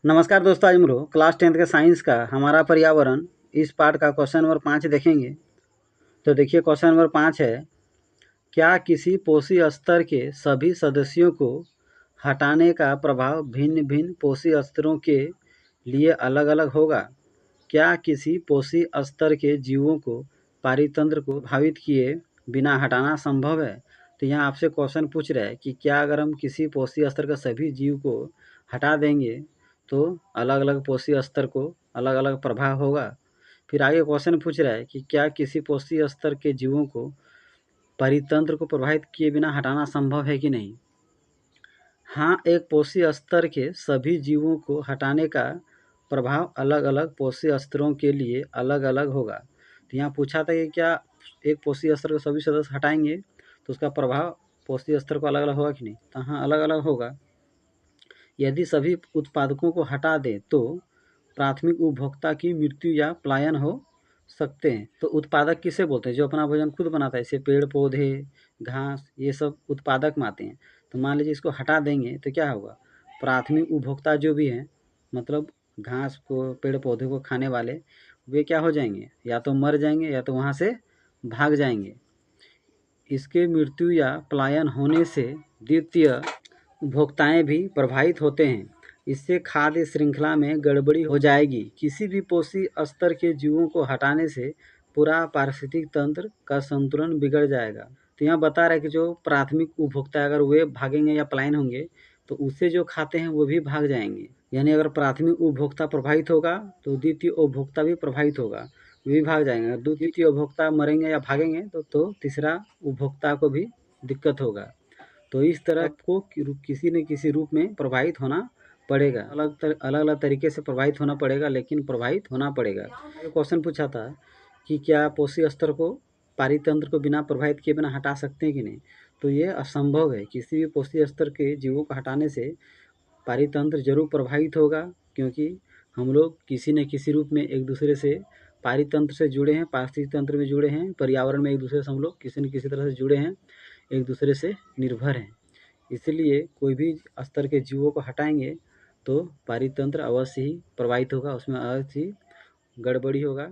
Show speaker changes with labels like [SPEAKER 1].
[SPEAKER 1] नमस्कार दोस्तों, आज हम लोग क्लास 10th के साइंस का हमारा पर्यावरण इस पार्ट का क्वेश्चन नंबर 5 देखेंगे। तो देखिए क्वेश्चन नंबर 5 है, क्या किसी पोषी स्तर के सभी सदस्यों को हटाने का प्रभाव भिन्न भिन्न पोषी स्तरों के लिए अलग अलग होगा? क्या किसी पोषी स्तर के जीवों को पारितंत्र को प्रभावित किए बिना हटाना संभव है? तो यहाँ आपसे क्वेश्चन पूछ रहा है कि क्या अगर हम किसी पोषी स्तर के सभी जीव को हटा देंगे तो अलग अलग पोषी स्तर को अलग अलग प्रभाव होगा। फिर आगे क्वेश्चन पूछ रहा है कि क्या किसी पोषी स्तर के जीवों को परितंत्र को प्रभावित किए बिना हटाना संभव है कि नहीं? हाँ, एक पोषी स्तर के सभी जीवों को हटाने का प्रभाव अलग अलग पोषी स्तरों के लिए अलग अलग होगा। तो यहाँ पूछा था कि क्या एक पोषी स्तर के सभी सदस्य हटाएंगे तो उसका प्रभाव पोषी स्तर को अलग अलग होगा कि नहीं? तो हाँ, अलग अलग होगा। यदि सभी उत्पादकों को हटा दें तो प्राथमिक उपभोक्ता की मृत्यु या पलायन हो सकते हैं। तो उत्पादक किसे बोलते हैं? जो अपना भोजन खुद बनाता है, जैसे पेड़ पौधे, घास, ये सब उत्पादक में आते हैं। तो मान लीजिए इसको हटा देंगे तो क्या होगा? प्राथमिक उपभोक्ता जो भी हैं, मतलब घास को, पेड़ पौधे को खाने वाले, वे क्या हो जाएंगे? या तो मर जाएंगे या तो वहाँ से भाग जाएंगे। इसके मृत्यु या पलायन होने से द्वितीय उपभोक्ताएं भी प्रभावित होते हैं। इससे खाद्य श्रृंखला में गड़बड़ी हो जाएगी। किसी भी पोषी स्तर के जीवों को हटाने से पूरा पारिस्थितिक तंत्र का संतुलन बिगड़ जाएगा। तो यहाँ बता रहा है कि जो प्राथमिक उपभोक्ता अगर वे भागेंगे या पलायन होंगे तो उससे जो खाते हैं वो भी भाग जाएंगे। यानी अगर प्राथमिक उपभोक्ता प्रभावित होगा तो द्वितीय उपभोक्ता भी प्रभावित होगा, वे भी भाग जाएंगे। अगर द्वितीय उपभोक्ता मरेंगे या भागेंगे तो तीसरा उपभोक्ता को भी दिक्कत होगा। तो इस तरह को किसी न किसी रूप में प्रभावित होना पड़ेगा। अलग अलग तरीके से प्रभावित होना पड़ेगा, लेकिन प्रभावित होना पड़ेगा। ये क्वेश्चन पूछा था कि क्या पोषी स्तर को पारितंत्र को बिना प्रभावित किए बिना हटा सकते हैं कि नहीं? तो ये असंभव है। किसी भी पोषी स्तर के जीवों को हटाने से पारितंत्र जरूर प्रभावित होगा, क्योंकि हम लोग किसी न किसी रूप में एक दूसरे से पारितंत्र से जुड़े हैं, पारिस्थितिक तंत्र में जुड़े हैं, पर्यावरण में एक दूसरे से हम लोग किसी न किसी तरह से जुड़े हैं, एक दूसरे से निर्भर हैं। इसलिए कोई भी स्तर के जीवों को हटाएंगे तो पारितंत्र अवश्य ही प्रभावित होगा, उसमें अवश्य ही गड़बड़ी होगा।